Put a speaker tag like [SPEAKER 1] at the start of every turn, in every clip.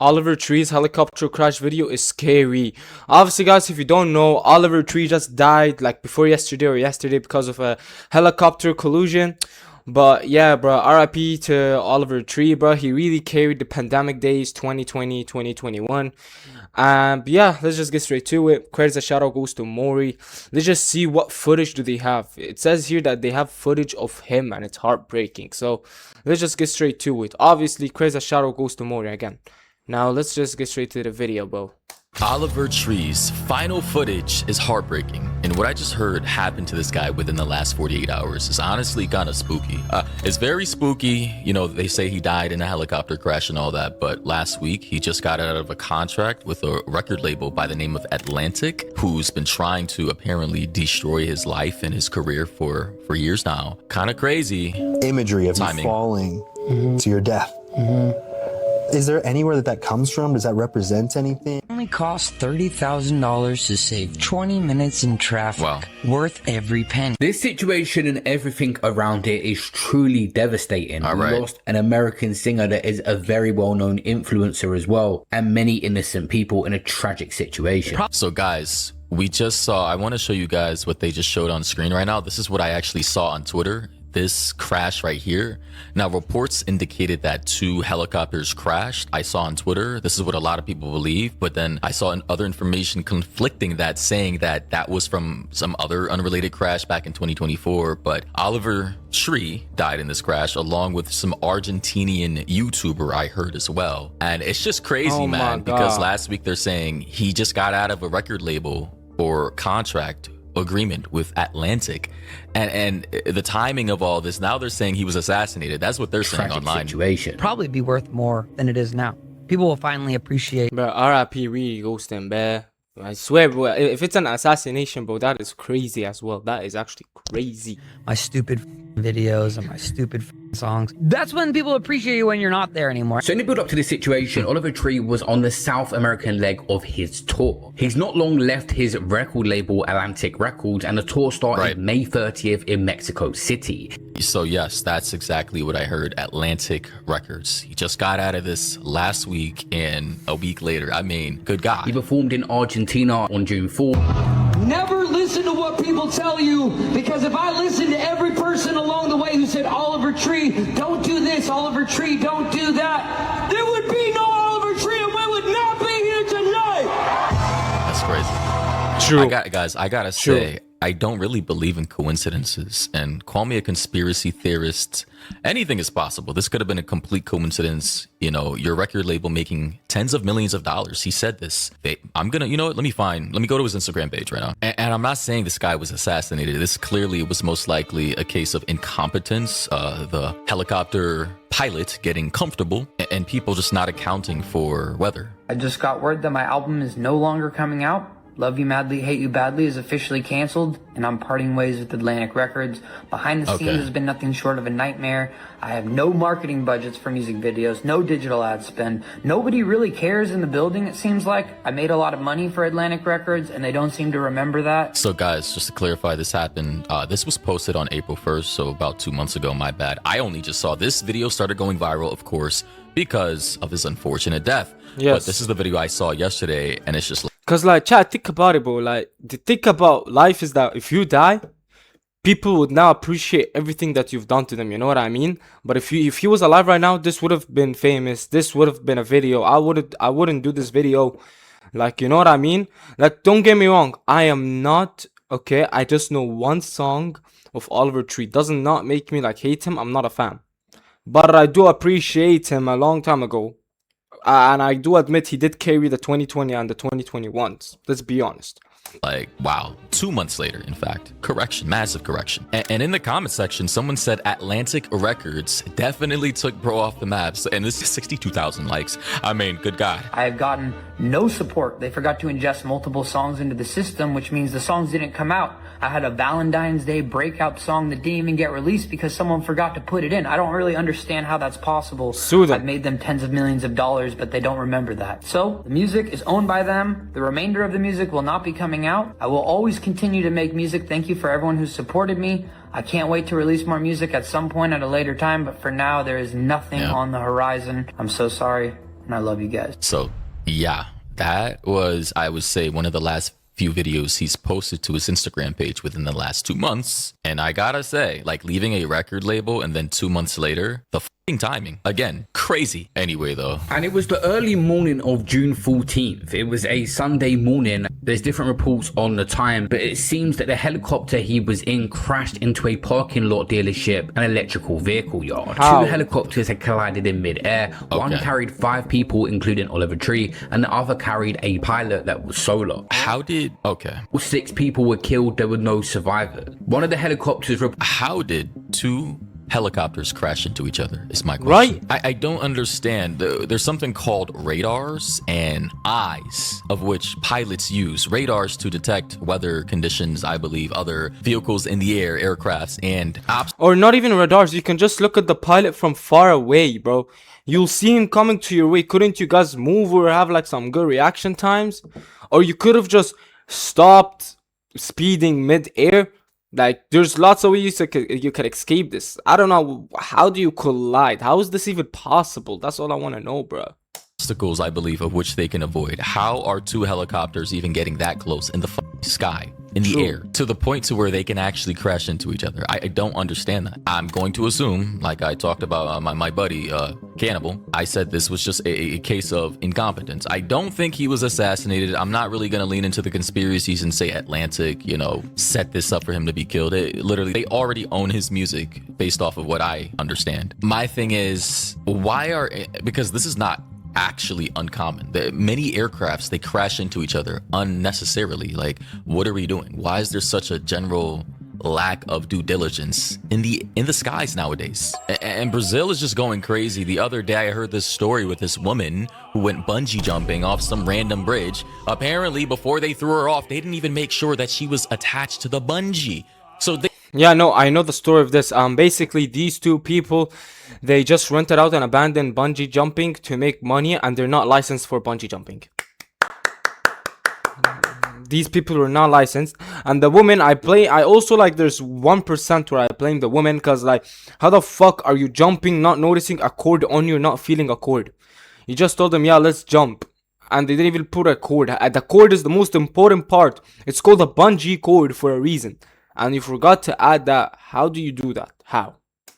[SPEAKER 1] Oliver Tree's helicopter crash video is scary. Obviously, guys, if you don't know, Oliver Tree just died like before yesterday because of a helicopter collision. But yeah, bro, RIP to Oliver Tree, bro. He really carried the pandemic days 2020, 2021. But yeah, let's just get straight to it. Credits a shout out goes to Mori. Let's just see what footage do they have. It says here that they have footage of him and it's heartbreaking. So let's just get straight to it. Obviously, credits a shout out goes to Mori again. Now let's just get straight to the video, bro.
[SPEAKER 2] Oliver Tree's final footage is heartbreaking, and what I just heard happened to this guy within the last 48 hours is honestly kind of spooky. It's very spooky. You know, they say he died in a helicopter crash and all that, but last week he just got out of a contract with a record label by the name of Atlantic, who's been trying to apparently destroy his life and his career for years now. Kind of crazy.
[SPEAKER 3] Imagery of you falling to your death. Is there anywhere that comes from? Does that represent anything?
[SPEAKER 4] It only costs $30,000 to save 20 minutes in traffic.
[SPEAKER 2] Wow.
[SPEAKER 4] Worth every penny.
[SPEAKER 5] This situation and everything around it is truly devastating.
[SPEAKER 2] All
[SPEAKER 5] We
[SPEAKER 2] right.
[SPEAKER 5] lost an American singer that is a very well-known influencer as well, and many innocent people in a tragic situation.
[SPEAKER 2] So guys, we just saw, I want to show you guys what they just showed on screen right now. This is what I actually saw on Twitter. This crash right here. Now, reports indicated that 2 helicopters crashed. I saw on Twitter, this is what a lot of people believe, but then I saw other information conflicting that, saying that that was from some other unrelated crash back in 2024. But Oliver Tree died in this crash, along with some Argentinian YouTuber I heard as well. And it's just crazy,
[SPEAKER 1] Oh my
[SPEAKER 2] man, because
[SPEAKER 1] God.
[SPEAKER 2] last week they're saying he just got out of a record label or contract agreement with Atlantic, and the timing of all this, now they're saying he was assassinated. That's what they're saying
[SPEAKER 5] Tragic
[SPEAKER 2] online.
[SPEAKER 5] situation.
[SPEAKER 6] Probably be worth more than it is now. People will finally appreciate.
[SPEAKER 1] Bro, RIP really goes to him, bro. I swear, bro, if it's an assassination, bro, that is crazy as well. That is actually crazy.
[SPEAKER 6] My stupid videos and my stupid songs. That's when people appreciate you when you're not there anymore.
[SPEAKER 5] So in the build up to this situation, Oliver Tree was on the South American leg of his tour. He's not long left his record label Atlantic Records, and the tour started
[SPEAKER 2] Right.
[SPEAKER 5] May 30th in Mexico City.
[SPEAKER 2] So yes, that's exactly what I heard. Atlantic Records. He just got out of this last week, and a week later, I mean, good
[SPEAKER 5] He
[SPEAKER 2] God.
[SPEAKER 5] performed in Argentina on June 4th.
[SPEAKER 7] Never listen to what people tell you, because if I listened to every person along the way who said, Oliver Tree, don't do this, Oliver Tree, don't do that, there would be no Oliver Tree and we would not be here tonight.
[SPEAKER 2] That's crazy.
[SPEAKER 1] True.
[SPEAKER 2] I gotta say, I don't really believe in coincidences, and call me a conspiracy theorist. Anything is possible. This could have been a complete coincidence. You know, your record label making tens of millions of dollars. He said this. I'm gonna, you know what? Let me go to his Instagram page right now. And I'm not saying this guy was assassinated. This clearly was most likely a case of incompetence. The helicopter pilot getting comfortable, and people just not accounting for weather.
[SPEAKER 8] I just got word that my album is no longer coming out. Love You Madly, Hate You Badly is officially canceled, and I'm parting ways with Atlantic Records. Behind the scenes has been nothing short of a nightmare. I have no marketing budgets for music videos, no digital ad spend. Nobody really cares in the building, it seems like. I made a lot of money for Atlantic Records, and they don't seem to remember that.
[SPEAKER 2] So guys, just to clarify, this happened, this was posted on April 1st, so about 2 months ago, my bad. I only just saw this video started going viral, of course, because of his unfortunate death.
[SPEAKER 1] Yes.
[SPEAKER 2] But this is the video I saw yesterday, and it's just like,
[SPEAKER 1] Cause like, chat, think about it, bro. Like, the thing about life is that if you die, people would now appreciate everything that you've done to them. You know what I mean? But if he was alive right now, this would have been famous. This would have been a video. I wouldn't do this video. Like, you know what I mean? Like, don't get me wrong. I am not okay. I just know one song of Oliver Tree. Doesn't not make me like hate him. I'm not a fan, but I do appreciate him a long time ago. And I do admit he did carry the 2020 and the 2021s. Let's be honest.
[SPEAKER 2] wow, 2 months later, in fact. Correction, massive correction. And in the comment section, someone said Atlantic Records definitely took bro off the maps. And this is 62,000 likes. I mean, good God.
[SPEAKER 8] I have gotten no support. They forgot to ingest multiple songs into the system, which means the songs didn't come out. I had a Valentine's Day breakout song that didn't even get released because someone forgot to put it in. I don't really understand how that's possible.
[SPEAKER 1] Sue them.
[SPEAKER 8] I've made them tens of millions of dollars, but they don't remember that. So the music is owned by them. The remainder of the music will not be coming out. I will always continue to make music. Thank you for everyone who supported me. I can't wait to release more music at some point at a later time, but for now, there is nothing on the horizon. I'm so sorry. and I love you guys.
[SPEAKER 2] So, yeah, that was, I would say, one of the last few videos he's posted to his Instagram page within the last 2 months. And I gotta say, like, leaving a record label and then 2 months later, the timing again, crazy. Anyway, though,
[SPEAKER 5] and it was the early morning of June 14th. It was a Sunday morning. There's different reports on the time, but it seems that the helicopter he was in crashed into a parking lot dealership and electrical vehicle yard.
[SPEAKER 1] How?
[SPEAKER 5] 2 helicopters had collided in mid-air. One carried 5 people, including Oliver Tree, and the other carried a pilot that was solo.
[SPEAKER 2] how did
[SPEAKER 5] 6 people were killed. There were no survivors. One of the helicopters
[SPEAKER 2] how did 2 helicopters crash into each other is my question.
[SPEAKER 1] Right.
[SPEAKER 2] I don't understand. There's something called radars and eyes, of which pilots use. Radars to detect weather conditions, I believe, other vehicles in the air, aircrafts, and
[SPEAKER 1] Or not even radars. You can just look at the pilot from far away, bro. You'll see him coming to your way. Couldn't you guys move or have like some good reaction times? Or you could have just stopped speeding mid-air. Like, there's lots of ways you could escape this. I don't know. How do you collide? How is this even possible? That's all I want to know, bro.
[SPEAKER 2] obstacles, I believe, of which they can avoid. How are 2 helicopters even getting that close in the sky, in the air, to the point to where they can actually crash into each other? I don't understand that. I'm going to assume, like I talked about my buddy Cannibal, I said this was just a case of incompetence. I don't think he was assassinated. I'm not really going to lean into the conspiracies and say Atlantic, you know, set this up for him to be killed. Literally, they already own his music based off of what I understand. My thing is, because this is not actually uncommon. Many aircrafts, they crash into each other unnecessarily. Like, what are we doing? Why is there such a general lack of due diligence in the skies nowadays? And Brazil is just going crazy. The other day I heard this story with this woman who went bungee jumping off some random bridge. Apparently, before they threw her off, they didn't even make sure that she was attached to the bungee. So
[SPEAKER 1] yeah, no, I know the story of this. Basically, these 2 people, they just rented out an abandoned bungee jumping to make money, and they're not licensed for bungee jumping. These people were not licensed. And the woman, I also, like, there's 1% where I blame the woman, because, like, how the fuck are you jumping, not noticing a cord on you, not feeling a cord? You just told them, yeah, let's jump. And they didn't even put a cord. The cord is the most important part. It's called a bungee cord for a reason. And you forgot to add that. How do you do that? How?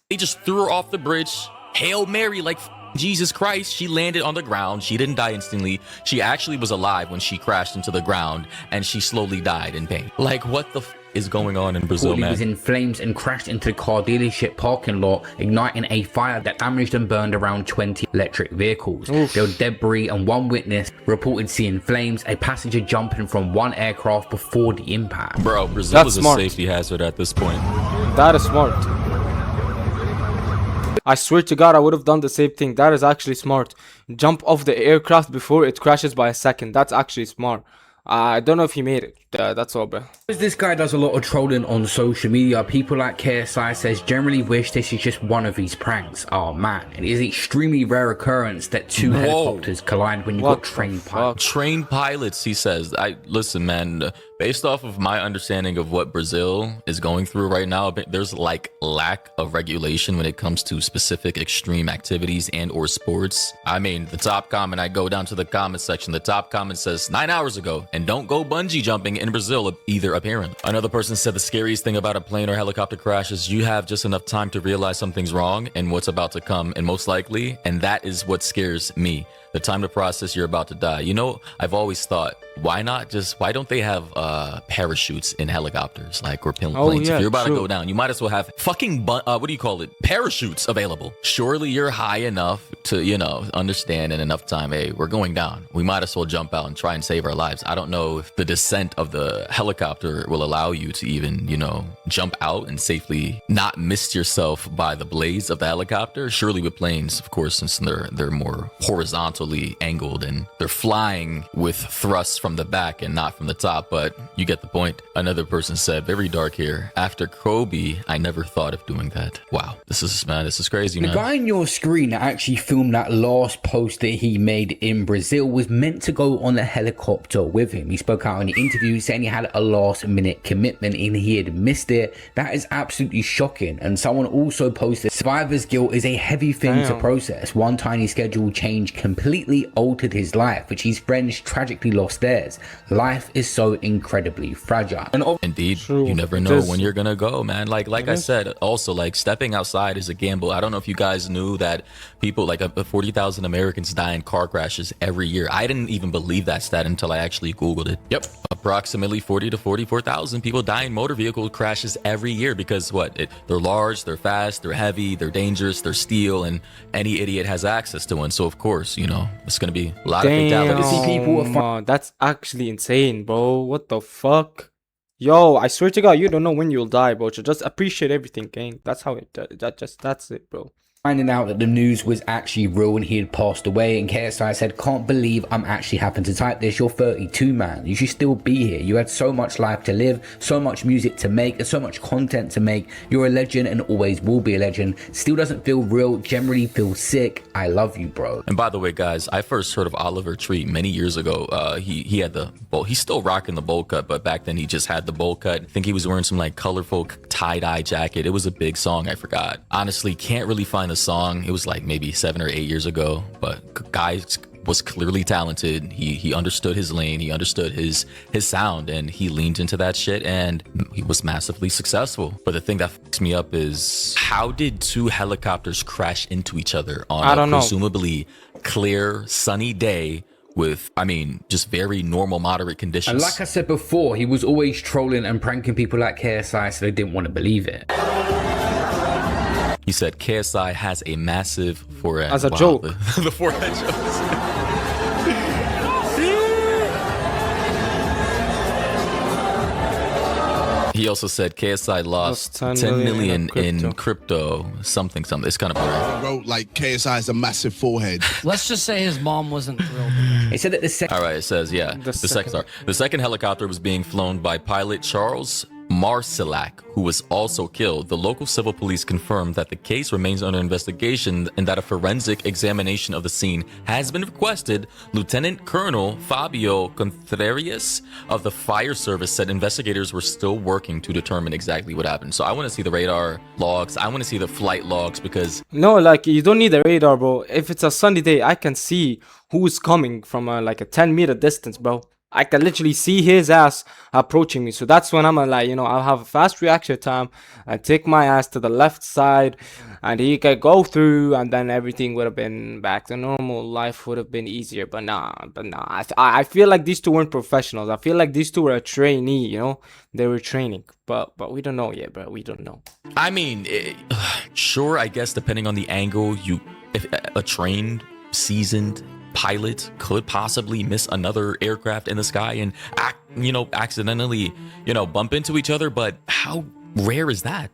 [SPEAKER 2] They just threw her off the bridge. Hail Mary, like Jesus Christ. She landed on the ground. She didn't die instantly. She actually was alive when she crashed into the ground, and she slowly died in pain. Like, what the is going on in Brazil, man?
[SPEAKER 5] was in flames and crashed into the car dealership parking lot, igniting a fire that damaged and burned around 20 electric vehicles. There were debris, and one witness reported seeing flames, a passenger jumping from one aircraft before the impact.
[SPEAKER 2] Bro, Brazil is a safety hazard at this point.
[SPEAKER 1] That is smart. I swear to God, I would have done the same thing. That is actually smart. Jump off the aircraft before it crashes by a second. That's actually smart. I don't know if he made it. That's all, bro.
[SPEAKER 5] This guy does a lot of trolling on social media. People like KSI says generally wish this is just one of these pranks. Oh man, it is an extremely rare occurrence that 2 helicopters collide when you've got trained pilots.
[SPEAKER 2] Trained pilots, he says. Listen, man, based off of my understanding of what Brazil is going through right now, there's like lack of regulation when it comes to specific extreme activities and or sports. I mean, the top comment, I go down to the comment section, the top comment says 9 hours ago, and don't go bungee jumping in Brazil either, apparently. Another person said the scariest thing about a plane or helicopter crash is you have just enough time to realize something's wrong and what's about to come, and most likely, and that is what scares me. The time to process you're about to die. You know, I've always thought, why don't they have parachutes in helicopters, like, or planes?
[SPEAKER 1] Yeah,
[SPEAKER 2] if you're about to go down, you might as well have fucking parachutes available. Surely you're high enough to, you know, understand in enough time, hey, we're going down, we might as well jump out and try and save our lives. I don't know if the descent of the helicopter will allow you to even, you know, jump out and safely not miss yourself by the blades of the helicopter. Surely with planes, of course, since they're more horizontally angled and they're flying with thrust from the back and not from the top, but you get the point. Another person said, very dark here. After Kobe, I never thought of doing that. Wow, this is crazy, man.
[SPEAKER 5] The guy on your screen that actually filmed that last post that he made in Brazil was meant to go on a helicopter with him. He spoke out in the interview saying he had a last minute commitment and he had missed it. That is absolutely shocking. And someone also posted, survivor's guilt is a heavy thing to process. One tiny schedule change completely completely altered his life, which his friends tragically lost theirs. Life is so incredibly fragile. And
[SPEAKER 2] indeed,
[SPEAKER 1] True.
[SPEAKER 2] you never
[SPEAKER 1] It
[SPEAKER 2] know
[SPEAKER 1] is.
[SPEAKER 2] when you're gonna go, man. Like I said, also like stepping outside is a gamble. I don't know if you guys knew that people like 40,000 Americans die in car crashes every year. I didn't even believe that stat until I actually Googled it. Yep, approximately 40 to 44,000 people die in motor vehicle crashes every year because they're large, they're fast, they're heavy, they're dangerous, they're steel, and any idiot has access to one. So of course, you know, it's gonna be a lot of fatalities.
[SPEAKER 5] See, people are
[SPEAKER 1] That's actually insane, bro. What the fuck? Yo, I swear to God, you don't know when you'll die, bro. So just appreciate everything, gang. That's how it. That's it, bro.
[SPEAKER 5] finding out that the news was actually real and he had passed away, and KSI said, "Can't believe I'm actually having to type this. You're 32, man. You should still be here. You had so much life to live, so much music to make, and so much content to make. You're a legend and always will be a legend. Still doesn't feel real, generally feels sick. I love you, bro."
[SPEAKER 2] And by the way, guys, I first heard of Oliver Tree many years ago. He had the bowl. He's still rocking the bowl cut, but back then he just had the bowl cut. I think he was wearing some like colorful tie-dye jacket. It was a big song. I forgot. Honestly, can't really find the song. It was like maybe 7 or 8 years ago, but guy was clearly talented. He understood his lane. He understood his sound, and he leaned into that shit, and he was massively successful. But the thing that fucks me up is, how did two helicopters crash into each other on a presumably clear, sunny day with, I mean, just very normal, moderate conditions?
[SPEAKER 5] And like I said before, he was always trolling and pranking people like KSI, so they didn't want to believe it.
[SPEAKER 2] He said KSI has a massive forehead.
[SPEAKER 1] As a joke.
[SPEAKER 2] The forehead jokes. He also said KSI lost 10 million in crypto, something. It's kind of blurry.
[SPEAKER 9] Wrote like KSI has a massive forehead.
[SPEAKER 10] Let's just say his mom wasn't thrilled.
[SPEAKER 5] He said that the second.
[SPEAKER 2] All right, it says, yeah, the second helicopter was being flown by pilot Charles Marcelac, who was also killed. The local civil police confirmed that the case remains under investigation and that a forensic examination of the scene has been requested. Lieutenant Colonel Fabio Contreras of the fire service said investigators were still working to determine exactly what happened. So I want to see the radar logs. I want to see the flight logs, because
[SPEAKER 1] no, like, you don't need the radar, bro. If it's a sunny day, I can see who's coming from like a 10-meter distance, bro. I can literally see his ass approaching me. So that's when I'm like, you know, I'll have a fast reaction time and take my ass to the left side, and he could go through, and then everything would have been back to normal. Life would have been easier. But nah. I feel like these two weren't professionals. I feel like these two were a trainee, you know? They were training. But we don't know yet, bro. We don't know.
[SPEAKER 2] I mean, sure, I guess depending on the angle, if a trained, seasoned pilot could possibly miss another aircraft in the sky and accidentally bump into each other, but how rare is that?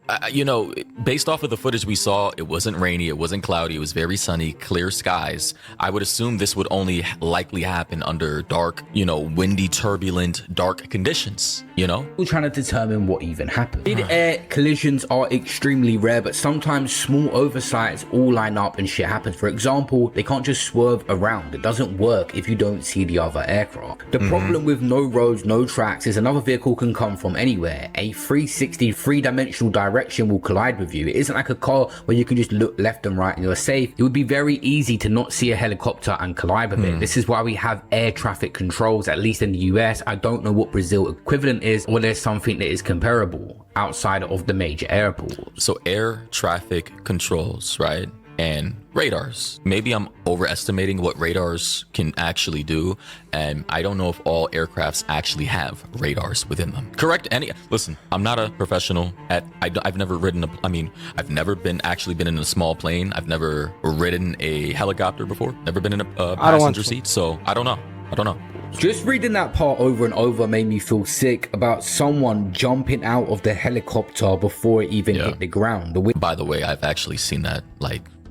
[SPEAKER 2] Based off of the footage we saw, it wasn't rainy, it wasn't cloudy, it was very sunny, clear skies. I would assume this would only likely happen under dark, windy, turbulent, dark conditions,
[SPEAKER 5] We're trying to determine what even happened. Mid-air collisions are extremely rare, but sometimes small oversights all line up and shit happens. For example, they can't just swerve around. It doesn't work if you don't see the other aircraft. The problem with no roads, no tracks is another vehicle can come from anywhere. A 360 three-dimensional direction will collide with you. It isn't like a car where you can just look left and right and you're safe. It would be very easy to not see a helicopter and collide with it. This is why we have air traffic controls, at least in the US. I don't know what Brazil equivalent is, or there's something that is comparable outside of the major airports.
[SPEAKER 2] So air traffic controls, right? And radars. Maybe I'm overestimating what radars can actually do, and I don't know if all aircrafts actually have radars within them. Correct? Listen, I'm not a professional I've never ridden I've never been in a small plane. I've never ridden a helicopter before. Never been in a passenger seat, so I don't know.
[SPEAKER 5] Just reading that part over and over made me feel sick about someone jumping out of the helicopter before it even hit the ground.
[SPEAKER 2] By the way, I've actually seen that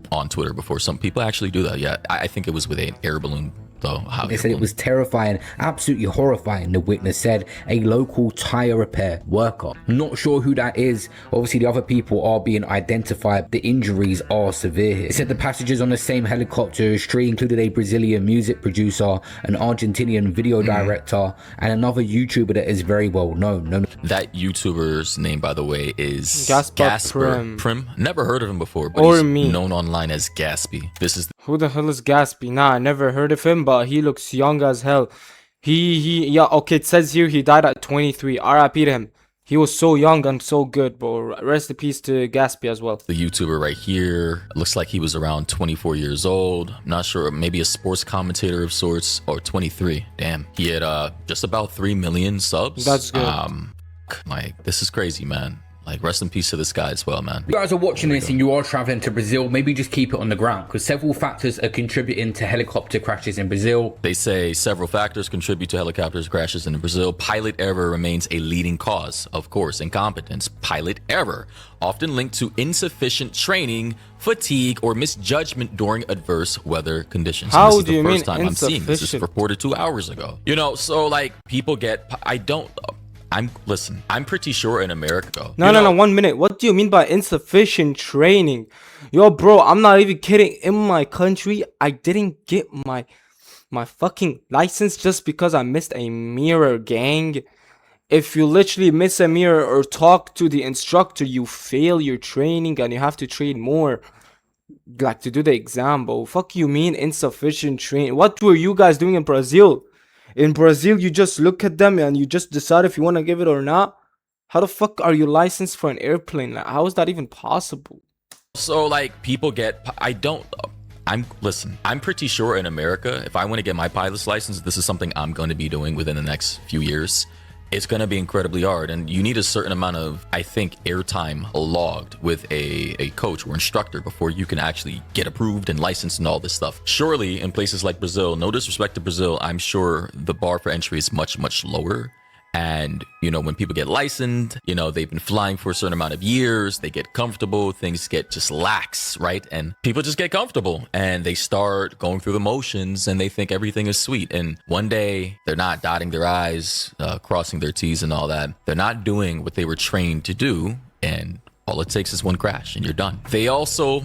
[SPEAKER 2] on Twitter before. Some people actually do that. Yeah, I think it was with an air balloon, though.
[SPEAKER 5] They said it was terrifying, absolutely horrifying, the witness said. A local tire repair worker. Not sure who that is. Obviously, the other people are being identified. The injuries are severe here. It said the passengers on the same helicopter tree included a Brazilian music producer, an Argentinian video director, and another YouTuber that is very well known.
[SPEAKER 2] That YouTuber's name, by the way, is
[SPEAKER 1] Gasper Prim.
[SPEAKER 2] Never heard of him before, but he's known online as Gaspy.
[SPEAKER 1] Who the hell is Gatsby? Nah, I never heard of him, but he looks young as hell. Yeah, okay, it says here he died at 23. RIP to him. He was so young and so good, bro. Rest in peace to Gatsby as well.
[SPEAKER 2] The YouTuber right here looks like he was around 24 years old. I'm not sure, maybe a sports commentator of sorts, or 23. Damn. He had just about 3 million subs.
[SPEAKER 1] That's good.
[SPEAKER 2] Like, this is crazy, man. Like, rest in peace to this guy as well, man.
[SPEAKER 5] If you guys are watching this and you are traveling to Brazil, maybe just keep it on the ground, because several factors are contributing to helicopter crashes in Brazil.
[SPEAKER 2] They say several factors contribute to helicopter crashes in Brazil. Pilot error remains a leading cause. Of course, incompetence, pilot error, often linked to insufficient training, fatigue, or misjudgment during adverse weather conditions.
[SPEAKER 1] How do you mean
[SPEAKER 2] insufficient? This is the first time I'm seeing this. This is reported 2 hours ago. You know, so like people get, listen, I'm pretty sure in America.
[SPEAKER 1] No, 1 minute. What do you mean by insufficient training? Yo, bro, I'm not even kidding. In my country, I didn't get my fucking license just because I missed a mirror, gang. If you literally miss a mirror or talk to the instructor, you fail your training and you have to train more. Like to do the exam, bro. Fuck you mean insufficient training? What were you guys doing in Brazil? In Brazil, you just look at them and you just decide if you want to give it or not. How the fuck are you licensed for an airplane? Like, how is that even possible?
[SPEAKER 2] So like people get, listen, I'm pretty sure in America, if I want to get my pilot's license, this is something I'm going to be doing within the next few years. It's going to be incredibly hard, and you need a certain amount of, I think, airtime logged with a coach or instructor before you can actually get approved and licensed and all this stuff. Surely in places like Brazil, no disrespect to Brazil, I'm sure the bar for entry is much, much lower. And, you know, when people get licensed, you know, they've been flying for a certain amount of years, they get comfortable, things get just lax, right? And people just get comfortable and they start going through the motions and they think everything is sweet. And one day they're not dotting their I's, crossing their T's and all that. They're not doing what they were trained to do. And all it takes is one crash and you're done. They also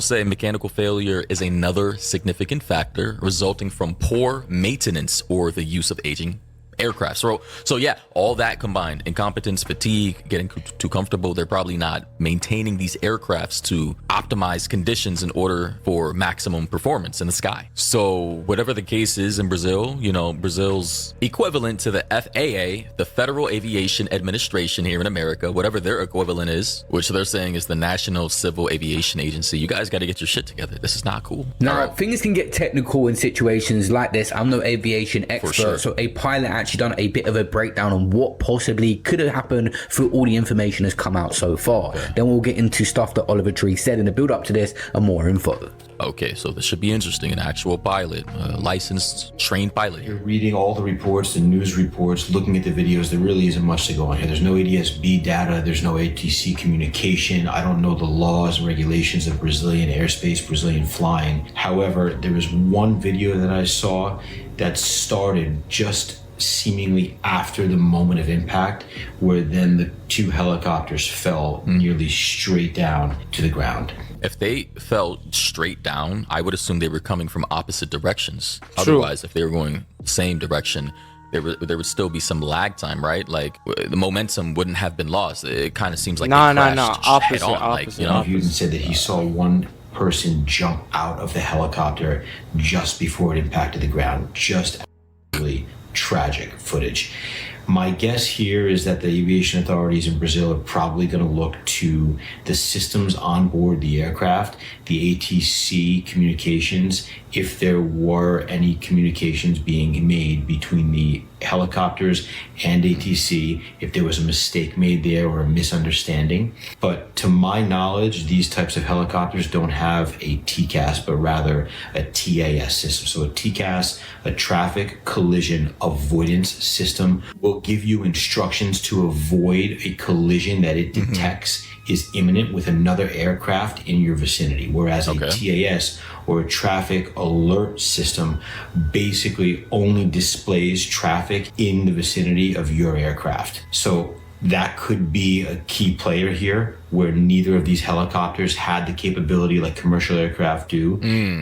[SPEAKER 2] say mechanical failure is another significant factor resulting from poor maintenance or the use of aging aircraft. So yeah, all that combined, incompetence, fatigue, getting too comfortable, they're probably not maintaining these aircrafts to optimize conditions in order for maximum performance in the sky. So whatever the case is in Brazil, you know, Brazil's equivalent to the FAA, the Federal Aviation Administration here in America, whatever their equivalent is, which they're saying is the National Civil Aviation Agency. You guys got to get your shit together. This is not cool.
[SPEAKER 5] Now, things can get technical in situations like this. I'm no aviation expert, so a pilot actually done a bit of a breakdown on what possibly could have happened through all the information has come out so far. Then we'll get into stuff that Oliver Tree said in the build up to this and more info.
[SPEAKER 2] Okay, so this should be interesting. An actual pilot, a licensed, trained pilot here.
[SPEAKER 11] You're reading all the reports, the news reports, looking at the videos. There really isn't much to go on here. There's no ADS-B data. There's no ATC communication. I don't know the laws and regulations of Brazilian airspace, Brazilian flying. However, there was one video that I saw that started just seemingly after the moment of impact, where then the two helicopters fell nearly straight down to the ground.
[SPEAKER 2] If they fell straight down, I would assume they were coming from opposite directions.
[SPEAKER 1] True.
[SPEAKER 2] Otherwise, if they were going same direction, there would still be some lag time, right? Like the momentum wouldn't have been lost. It kind of seems like
[SPEAKER 1] opposite.
[SPEAKER 11] Like, you know, he even said that he saw one person jump out of the helicopter just before it impacted the ground. Just absolutely tragic footage. My guess here is that the aviation authorities in Brazil are probably going to look to the systems on board the aircraft, the ATC communications, if there were any communications being made between the helicopters and ATC, if there was a mistake made there or a misunderstanding. But to my knowledge, these types of helicopters don't have a TCAS, but rather a TAS system. So a TCAS, a traffic collision avoidance system, will give you instructions to avoid a collision that it detects is imminent with another aircraft in your vicinity, whereas a TAS, or a traffic alert system, basically only displays traffic in the vicinity of your aircraft. So that could be a key player here, where neither of these helicopters had the capability like commercial aircraft do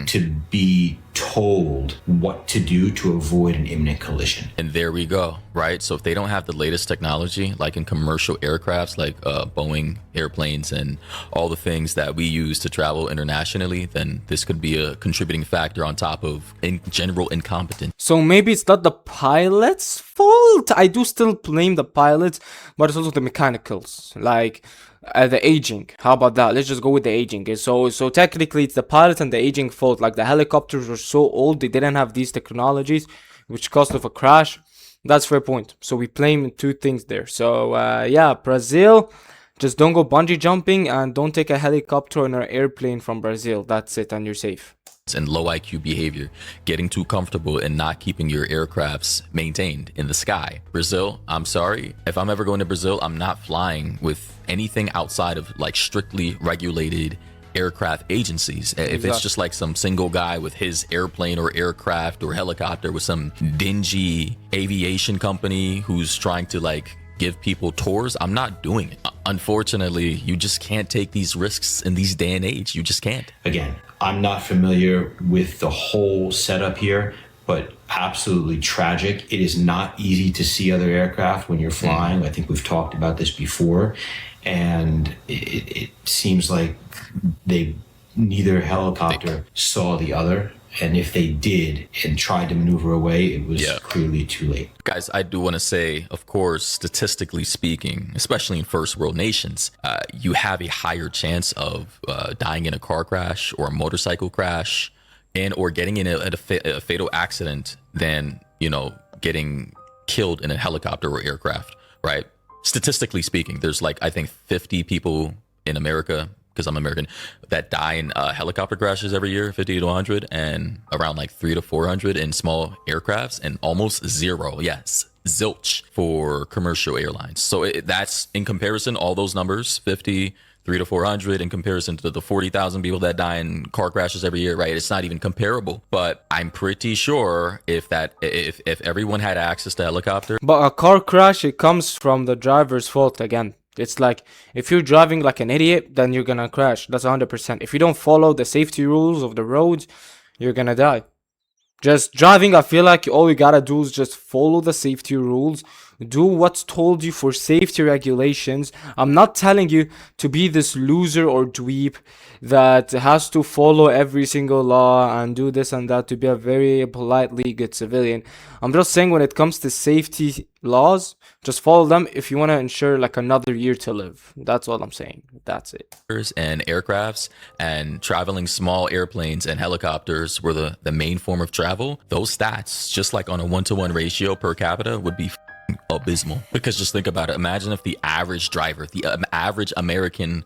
[SPEAKER 11] to be told what to do to avoid an imminent collision.
[SPEAKER 2] And there we go, right? So if they don't have the latest technology, like in commercial aircrafts, like Boeing airplanes and all the things that we use to travel internationally, then this could be a contributing factor on top of in general incompetence.
[SPEAKER 1] So maybe it's not the pilot's fault. I do still blame the pilots, but it's also the mechanicals, like the aging. How about that? Let's just go with the aging. So technically it's the pilots and the aging fault. Like the helicopters were so old, they didn't have these technologies, which caused of a crash. That's fair point. So we blame two things there. So yeah, Brazil, just don't go bungee jumping and don't take a helicopter or an airplane from Brazil. That's it, and you're safe.
[SPEAKER 2] And low IQ behavior, getting too comfortable and not keeping your aircrafts maintained in the sky. Brazil, I'm sorry. If I'm ever going to Brazil, I'm not flying with anything outside of like strictly regulated aircraft agencies. If it's just like some single guy with his airplane or aircraft or helicopter with some dingy aviation company who's trying to like give people tours, I'm not doing it. Unfortunately, you just can't take these risks in these day and age. You just can't.
[SPEAKER 11] Again, I'm not familiar with the whole setup here, but absolutely tragic. It is not easy to see other aircraft when you're flying. I think we've talked about this before, and it seems like neither helicopter saw the other. And if they did and tried to maneuver away, it was clearly too late.
[SPEAKER 2] Guys, I do want to say, of course, statistically speaking, especially in first world nations, you have a higher chance of dying in a car crash or a motorcycle crash and or getting in a fatal accident than, you know, getting killed in a helicopter or aircraft, right? Statistically speaking, there's like, I think 50 people in America, because I'm American, that die in helicopter crashes every year, 50 to 100, and around like 300 to 400 in small aircrafts, and almost zero, yes, zilch for commercial airlines. So that's in comparison, all those numbers, 50, 300 to 400 in comparison to the 40,000 people that die in car crashes every year, right? It's not even comparable. But I'm pretty sure if everyone had access to helicopter.
[SPEAKER 1] But a car crash, it comes from the driver's fault again. It's like, if you're driving like an idiot, then you're gonna crash. That's 100%. If you don't follow the safety rules of the roads, you're gonna die. Just driving, I feel like all you gotta do is just follow the safety rules. Do what's told you for safety regulations. I'm not telling you to be this loser or dweeb that has to follow every single law and do this and that to be a very politely good civilian. I'm just saying when it comes to safety laws, just follow them if you want to ensure like another year to live. That's all I'm saying. That's it.
[SPEAKER 2] And aircrafts and traveling small airplanes and helicopters were the main form of travel. Those stats, just like on a 1-to-1 ratio per capita, would be abysmal. Because just think about it. Imagine if the average driver, the average American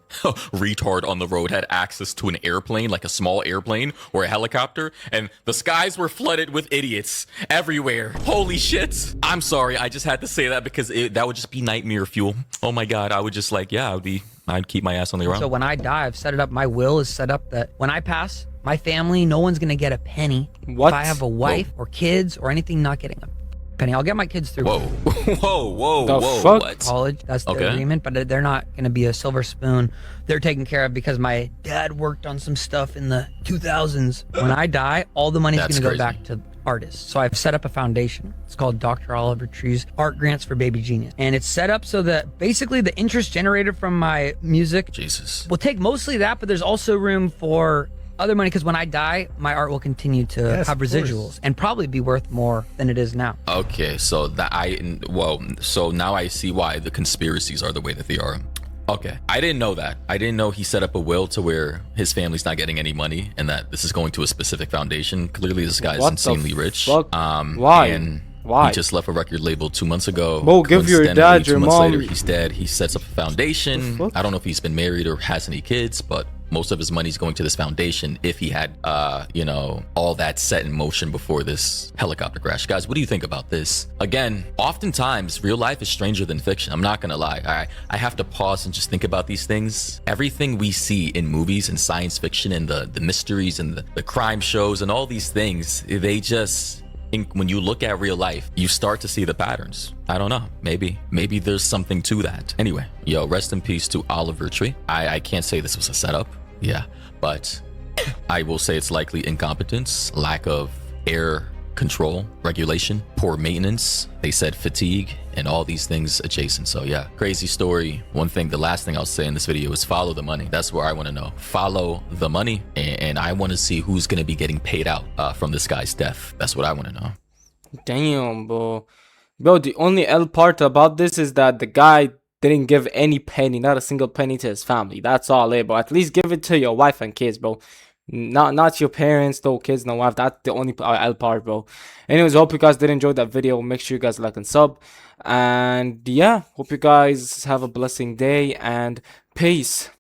[SPEAKER 2] retard on the road had access to an airplane, like a small airplane or a helicopter, and the skies were flooded with idiots everywhere. Holy shit. I'm sorry. I just had to say that because that would just be nightmare fuel. Oh my God. I would just like, yeah, I'd keep my ass on the ground.
[SPEAKER 6] So when I die, I've set it up. My will is set up that when I pass, my family, no one's going to get a penny.
[SPEAKER 1] What?
[SPEAKER 6] If I have a wife or kids or anything, not getting a penny. I'll get my kids through
[SPEAKER 2] whoa, what?
[SPEAKER 6] college. That's the agreement, but they're not going to be a silver spoon. They're taken care of because my dad worked on some stuff in the 2000s. When I die, all the money's going to go back to artists. So I've set up a foundation. It's called Dr. Oliver Tree's Art Grants for Baby Genius. And it's set up so that basically the interest generated from my music will take mostly that, but there's also room for other money, because when I die, my art will continue to have residuals and probably be worth more than it is now.
[SPEAKER 2] Okay, so so now I see why the conspiracies are the way that they are. Okay, I didn't know that. I didn't know he set up a will to where his family's not getting any money and that this is going to a specific foundation. Clearly, this guy is insanely rich.
[SPEAKER 1] Why?
[SPEAKER 2] And
[SPEAKER 1] why?
[SPEAKER 2] He just left a record label 2 months ago.
[SPEAKER 1] Well, give your dad, your
[SPEAKER 2] 2 months
[SPEAKER 1] mom.
[SPEAKER 2] later, he's dead. He sets up a foundation. I don't know if he's been married or has any kids, but most of his money's going to this foundation if he had, all that set in motion before this helicopter crash. Guys, what do you think about this? Again, oftentimes, real life is stranger than fiction. I'm not gonna lie. I have to pause and just think about these things. Everything we see in movies and science fiction and the mysteries and the crime shows and all these things, they just... when you look at real life, you start to see the patterns. I don't know. Maybe there's something to that. Anyway, rest in peace to Oliver Tree. I can't say this was a setup. Yeah, but I will say it's likely incompetence, lack of air control, regulation, poor maintenance. They said fatigue and all these things adjacent. So yeah, crazy story. One thing, the last thing I'll say in this video is follow the money. That's where I want to know. Follow the money, and I want to see who's going to be getting paid out from this guy's death. That's what I want to know.
[SPEAKER 1] Damn, bro. Bro, the only L part about this is that the guy didn't give any penny, not a single penny to his family. That's all it, bro. At least give it to your wife and kids, bro. Not your parents, no kids, no wife. That's the only L part, bro. Anyways, hope you guys did enjoy that video. Make sure you guys like and sub. And yeah, hope you guys have a blessing day and peace.